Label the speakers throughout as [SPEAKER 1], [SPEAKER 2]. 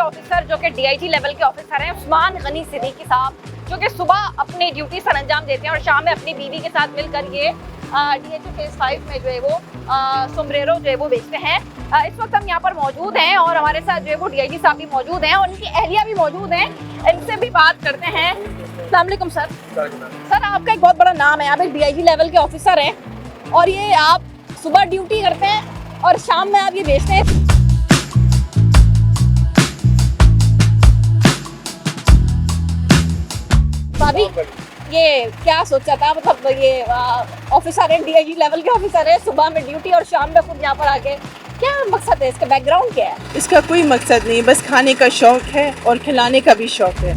[SPEAKER 1] Officer जो कि DIG level के ऑफिसर हैं, उस्मान गनी सिद्दीकी साहब, जो कि सुबह अपनी ड्यूटी सर अंजाम देते हैं और शाम में अपनी बीवी के साथ मिलकर ये डीएचओ फेज 5 में जो है वो सोमब्रेरो जो है वो बेचते हैं। इस वक्त हम यहाँ पर मौजूद हैं और हमारे साथ जो है वो डीआईजी साहब भी मौजूद हैं और उनकी अहलिया भी मौजूद हैं। इनसे भी बात करते हैं। अस्सलाम वालेकुम सर। सर, आपका एक बहुत बड़ा नाम है, आप एक डीआईजी लेवल के ऑफिसर हैं और ये आप सुबह ड्यूटी करते हैं और शाम में आप ये बेचते हैं। भाभी, ये क्या सोचा था, मतलब ये ऑफिसर है, डीआईजी लेवल के ऑफिसर है, सुबह में ड्यूटी और शाम में खुद यहाँ पर आके, क्या मकसद है इसका, बैकग्राउंड क्या है?
[SPEAKER 2] इसका कोई मकसद नहीं, बस खाने का शौक है और खिलाने का भी शौक है।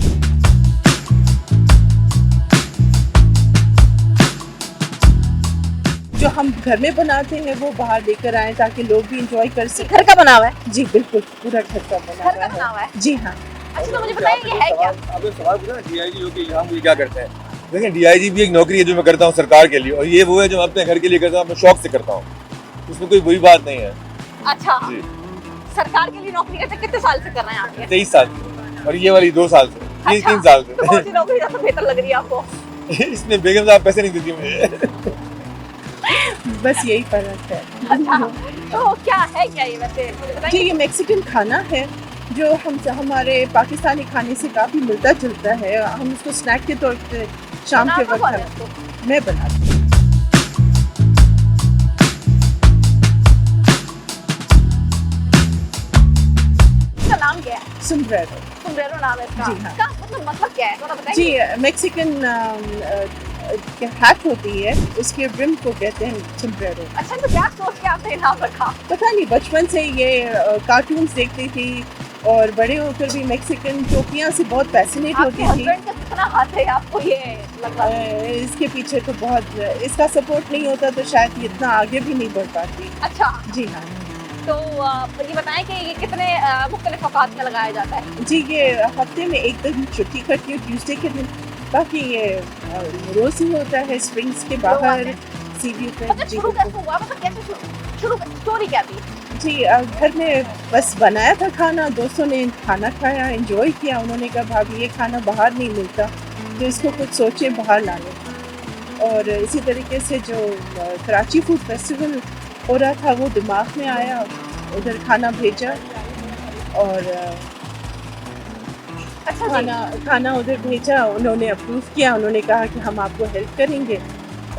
[SPEAKER 2] जो हम घर में बनाते हैं वो बाहर लेकर आए ताकि लोग भी इंजॉय कर सकें।
[SPEAKER 1] घर का बना हुआ है?
[SPEAKER 2] जी बिल्कुल, पूरा घर का बना हुआ है। जी हाँ।
[SPEAKER 1] अच्छा, तो मुझे बताइए ये है क्या?
[SPEAKER 3] आपने सवाल पूछा ना डीआईजी हो के यहाँ क्या करते हैं। देखिए, डीआईजी भी एक नौकरी है जो मैं करता हूँ सरकार के लिए, और ये वो है जो मैं अपने घर के लिए करता हूँ, अपने शौक से करता हूँ, उसमें कोई बुरी बात नहीं है।
[SPEAKER 1] अच्छा
[SPEAKER 3] जी।
[SPEAKER 1] सरकार के लिए नौकरी करते कितने साल से कर रहे हैं आप ये?
[SPEAKER 3] 23 साल से, और ये वाली 2 साल से।
[SPEAKER 1] अच्छा,
[SPEAKER 3] 3 साल
[SPEAKER 1] तो कौन सी नौकरी ज्यादा बेहतर लग रही है आपको?
[SPEAKER 3] से। इसमें बेगम साहब पैसे नहीं देती मुझे।
[SPEAKER 2] बस यही फर्क है।
[SPEAKER 1] अच्छा, तो क्या है क्या ये वैसे, मुझे
[SPEAKER 2] जी,
[SPEAKER 1] बताइए।
[SPEAKER 2] ये मैक्सिकन खाना है जो हमारे पाकिस्तानी खाने से काफ़ी मिलता जुलता है। हम इसको स्नैक के तौर पे शाम के
[SPEAKER 1] बनाना कौन है
[SPEAKER 2] वक्त
[SPEAKER 1] इसको?
[SPEAKER 2] मैं बनाती हूँ।
[SPEAKER 1] इसका नाम क्या है?
[SPEAKER 2] सोमब्रेरो।
[SPEAKER 1] सोमब्रेरो नाम है इसका।
[SPEAKER 2] जी हाँ।
[SPEAKER 1] इसका मतलब क्या है, थोड़ा बताइए।
[SPEAKER 2] जी, मैक्सिकन हैट होती है, उसके ब्रिम को कहते हैं सोमब्रेरो।
[SPEAKER 1] अच्छा, तो क्या सोच के आपने नाम रखा?
[SPEAKER 2] पता नहीं, बचपन से ये कार्टून्स देखती थी और बड़े होकर भी मैक्सिकन टोपियाँ से बहुत पैसिनेट
[SPEAKER 1] आपके
[SPEAKER 2] होती थी।
[SPEAKER 1] हस्बैंड का कितना हाथ है आपको ये लग रहा है?
[SPEAKER 2] इसके पीछे तो बहुत, इसका सपोर्ट नहीं होता तो शायद ये इतना आगे भी नहीं बढ़ पाती।
[SPEAKER 1] अच्छा,
[SPEAKER 2] जी हाँ।
[SPEAKER 1] तो ये बताएं कि ये कितने मुख्तलिफ औकात में लगाया जाता है?
[SPEAKER 2] जी, ये हफ्ते में एक दिन छुट्टी करती हूँ, ट्यूसडे के दिन। बाकी ये रोज ही होता है स्प्रिंग्स के बाहर सीवी पे।
[SPEAKER 1] मतलब
[SPEAKER 2] जी
[SPEAKER 1] शुरू
[SPEAKER 2] बिल्कुल।
[SPEAKER 1] कैसे हुआ, मतलब कैसे शुरू स्टोरी क्या थी?
[SPEAKER 2] जी, घर में बस बनाया था खाना, दोस्तों ने खाना खाया, एंजॉय किया। उन्होंने कहा भाभी ये खाना बाहर नहीं मिलता, तो इसको कुछ सोचे बाहर लाने का। और इसी तरीके से जो कराची फूड फेस्टिवल हो रहा था वो दिमाग में आया, उधर खाना भेजा और
[SPEAKER 1] अच्छा जी।
[SPEAKER 2] खाना उधर भेजा। उन्होंने अप्रूव किया, उन्होंने कहा कि हम आपको हेल्प करेंगे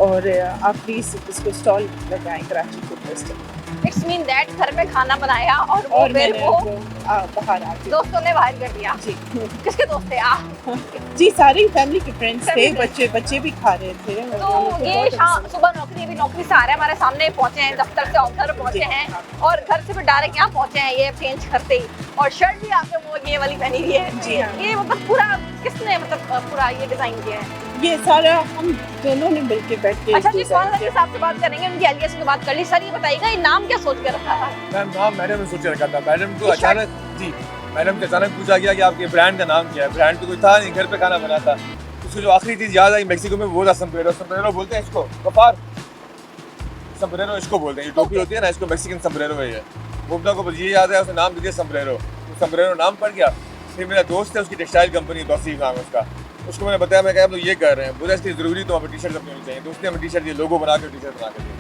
[SPEAKER 2] और आप प्लीज़ इसको स्टॉल लगाएं Karachi food festival.
[SPEAKER 1] It's mean that घर में खाना बनाया और वो फिर
[SPEAKER 2] मैंने
[SPEAKER 1] वो
[SPEAKER 2] बाहर आ गए।
[SPEAKER 1] दोस्तों ने बाहर कर दिया।
[SPEAKER 2] जी
[SPEAKER 1] किसके दोस्त थे आप?
[SPEAKER 2] जी, सारे फैमिली के फ्रेंड्स थे,
[SPEAKER 1] Family
[SPEAKER 2] बच्चे भी खा रहे थे।
[SPEAKER 1] तो ये शाम सुबह नौकरी, अभी नौकरी से आ रहे हैं, हमारे सामने पहुंचे हैं, दफ्तर से ऑफिसर पहुंचे हैं और घर से फिर डायरेक्ट यहाँ पहुंचे हैं ये चेंज करते ही, और शर्ट भी आपने वो ये वाली पहनी हुई है।
[SPEAKER 2] जी हाँ।
[SPEAKER 1] ये मतलब पूरा किसने, मतलब पूरा ये डिजाइन किया है?
[SPEAKER 2] ये सारा हम दोनों ने मिलके बैठ के।
[SPEAKER 1] अच्छा जी, स्वागत है, साहब से बात करेंगे, उनकी अहलिया से बात कर ली। सर, ये बताइएगा ये नाम क्या सोच के रखा था?
[SPEAKER 3] मैम, नाम मैडम ने सोच के रखा था। मैडम को
[SPEAKER 1] ये शर्ट-
[SPEAKER 3] अचानक, जी, मैडम से अचानक पूछा गया कि आपके ब्रांड का नाम क्या है। ब्रांड तो कोई था नहीं, घर पे खाना बना था। उसको जो आखिरी चीज़ याद आई मेक्सिको में वो था सोमब्रेरो। सोमब्रेरो बोलते हैं इसको, कपार। सोमब्रेरो इसको बोलते हैं, ये टोपी होती है ना, इसको मैक्सिकन सोमब्रेरो है ये। मुब्दा को बस ये याद है, उसने नाम दे दिया सोमब्रेरो। सोमब्रेरो नाम पड़ गया। फिर मेरा दोस्त है, उसकी टेक्सटाइल कंपनी है, तौसीफ नाम है उसका। उसको मैंने बताया, मैं कहा हम लोग ये कर रहे हैं, बोला इसलिए ज़रूरी तो हमें टी शर्ट अपनी होनी चाहिए। तो उसने हमें टी शर्ट, ये लोगो बना के टी शर्ट बना के दी।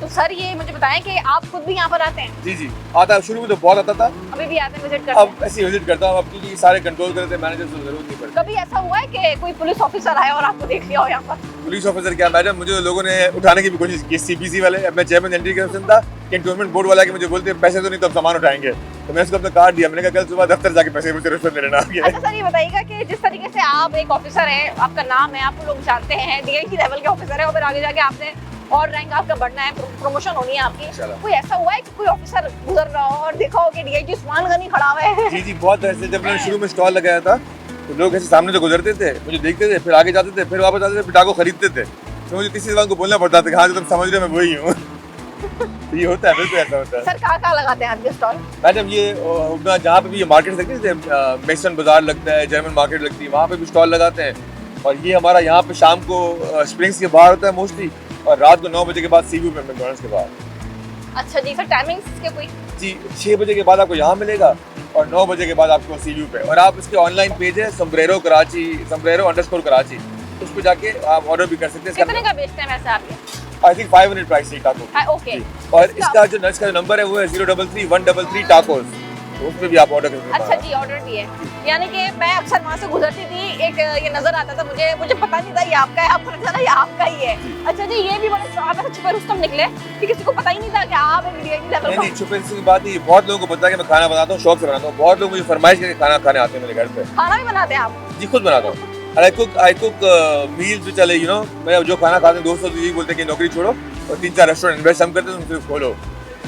[SPEAKER 1] तो सर, ये मुझे बताएं कि आप खुद भी यहाँ पर आते हैं?
[SPEAKER 3] जी जी, आता है। शुरू में तो बहुत आता था,
[SPEAKER 1] अभी भी आते हैं, विजिट करते हैं?
[SPEAKER 3] अब ऐसे विजिट करता हूँ। अब क्योंकि सारे कंट्रोल करते हैं, मैनेजर से जरूरत नहीं पड़ती।
[SPEAKER 1] कभी ऐसा हुआ है कि कोई पुलिस ऑफिसर आया और आपको देख लिया हो यहाँ पर?
[SPEAKER 3] पुलिस ऑफिसर क्या मैडम, मुझे लोगों ने उठाने की भी कोशिश की, सीपीसी वाले। अब मैं चेयरमैन एंट्री करप्शन था, कैंटोनमेंट बोर्ड वाला के मुझे बोलते हैं पैसे तो नहीं तो हम सामान उठाएंगे। तो मैं उसको अपना कार्ड दिया, मैंने कहा कल सुबह दफ्तर जाके पैसे मुझे रिश्वत मेरे नाम के।
[SPEAKER 1] अच्छा सर, ये बताइएगा कि जिस तरीके से आप एक ऑफिसर हैं, आपका नाम है, आपको लोग जानते हैं, डीआईजी लेवल के ऑफिसर है, और फिर आगे जाके आपने और रैंक आपका बढ़ना है, प्रमोशन होनी है आपकी।
[SPEAKER 3] इंशाल्लाह।
[SPEAKER 1] कोई ऐसा हुआ है कि कोई ऑफिसर गुजर रहा हो और देखा हो कि डीआईजी उस्मान गनी खड़ा हुआ है?
[SPEAKER 3] जी जी, बहुत ऐसे। जब मैंने शुरू में स्टॉल लगाया था तो लोग ऐसे सामने से गुजरते थे, मुझे देखते थे, फिर आगे जाते थे, फिर वापस आते थे, फिर डाको खरीदते थे। तो मुझे किसी जबान को बोलना पड़ता था कि हाँ जो तुम समझ रहे हो मैं वही हूँ। तो ये होता है, बिल्कुल ऐसा होता है।
[SPEAKER 1] सर, कहाँ लगाते हैं आपके स्टॉल?
[SPEAKER 3] मैडम, ये जहाँ पे भी ये मार्केट लगती है, जैसे मेक्सन बाजार लगता है, जर्मन मार्केट लगती है, वहाँ पे भी स्टॉल लगाते हैं। और ये हमारा यहाँ पे शाम को स्प्रिंग्स के बाहर होता है मोस्टली, और रात को 9 बजे के बाद सीव्यू पे मैकडॉनल्ड्स के बाहर।
[SPEAKER 1] अच्छा जी, सर टाइमिंग्स इसके कोई?
[SPEAKER 3] जी 6 बजे के बाद आपको यहाँ मिलेगा और 9 बजे के बाद आपको सी व्यू पे, और आप इसके ऑनलाइन पेज है समब्रेरो कराची, समब्रेरो_कराची, उस पर जाके आप ऑर्डर भी कर सकते हैं।
[SPEAKER 1] कितने का बेचते हैं वैसे आप ये?
[SPEAKER 3] आई थिंक 500 प्राइस है टाको।
[SPEAKER 1] ओके।
[SPEAKER 3] और इसका जो नट्स का नंबर है वो है 033-133 टाकोस, तो उस पर भी आप ऑर्डर कर सकते हैं।
[SPEAKER 1] अच्छा जी, ऑर्डर भी है। यानी कि मैं अक्सर वहाँ से गुजरती थी, एक ये नजर आता था मुझे पता नहीं था ये आपका है, आपको लगा था ये आपका ही है। अच्छा जी, ये भी बड़े आप ऐसे छुपे रुस्तम निकले कि किसी को पता ही नहीं था कि आप एक डीआईजी लेवल
[SPEAKER 3] नहीं, छुपे की बात नहीं, बहुत लोगों को पता है कि मैं खाना बनाता हूँ, शौक से बनाता हूँ। बहुत लोग मुझे फरमाइश करके खाना खाने आते हैं मेरे घर पे।
[SPEAKER 1] खाना भी बनाते हैं आप?
[SPEAKER 3] जी खुद बनाता हूँ। आई कुक मील्स जो चले, मैं जो खाना खाते हैं दोस्तों यही बोलते हैं कि नौकरी छोड़ो और 3-4 रेस्टोरेंट इन्वेस्ट हम करते हैं, तुम सिर्फ खोलो।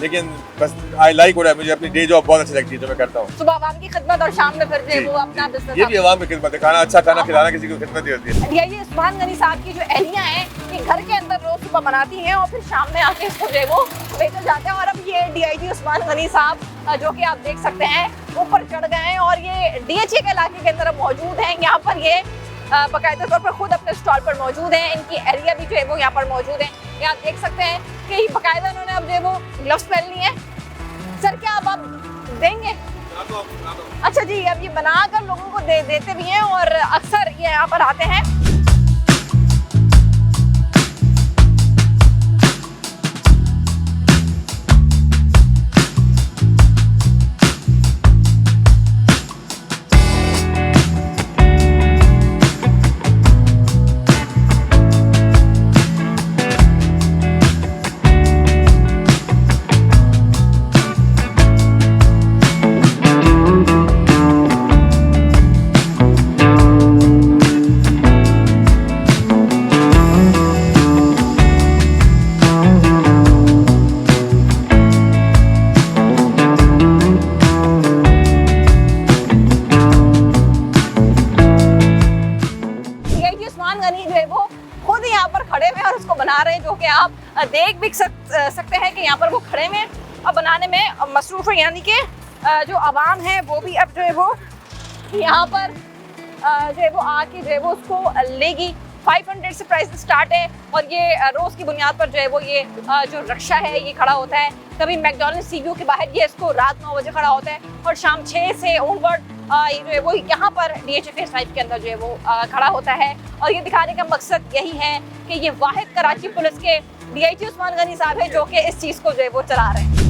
[SPEAKER 3] लेकिन बस आई लाइक हो रहा है, मुझे अपनी डे जॉब बहुत अच्छी लगती है जो मैं करता हूँ।
[SPEAKER 1] सुबह आवाम की खिदमत और शाम में फिर जो है वो अपना बिजनेस।
[SPEAKER 3] ये भी आवाम की खिदमत है, खाना खिलाना किसी को खिदमत ही होती है।
[SPEAKER 1] डीआईजी उस्मान गनी साहब की जो एहलियाँ हैं ये घर के अंदर रोज सुबह बनाती हैं और फिर शाम में आके इसको जो है वो बेचे जाते हैं। और अब ये डीआईजी उस्मान गनी साहब जो कि आप देख सकते हैं ऊपर चढ़ गए हैं और ये डीएचए के इलाके के अंदर अब मौजूद हैं। यहाँ पर ये बाकायदा तौर पर खुद अपने स्टॉल पर मौजूद हैं, इनकी एरिया भी जो है वो यहाँ पर मौजूद है। ये आप देख सकते हैं कि बाकायदा उन्होंने अब जो है वो ग्लव्स पहन लिए हैं। सर क्या अब आप देंगे? अच्छा जी, अब ये बनाकर लोगों को देते भी हैं और अक्सर ये यहाँ पर आते हैं। बना रहे हैं जो कि आप देख भी सकते हैं कि यहाँ पर वो खड़े में अब बनाने में मसरूफ है। यानी कि जो आवाम है वो भी अब जो है वो यहाँ पर जो है वो आके जो है वो उसको लेगी। 500 से प्राइस स्टार्ट है और ये रोज़ की बुनियाद पर जो है वो ये जो रक्षा है ये खड़ा होता है। कभी मैकडॉनल्ड सीव्यू के बाहर ये इसको रात 9 बजे खड़ा होता है और शाम 6 से ऑनवर्ड ये जो है वो यहाँ पर डीएचए फेज 5 के अंदर जो है वो खड़ा होता है। और ये दिखाने का मकसद यही है कि ये वाहिद कराची पुलिस के डीआईजी उस्मान गनी साहब है जो कि इस चीज़ को जो है वो चला रहे हैं।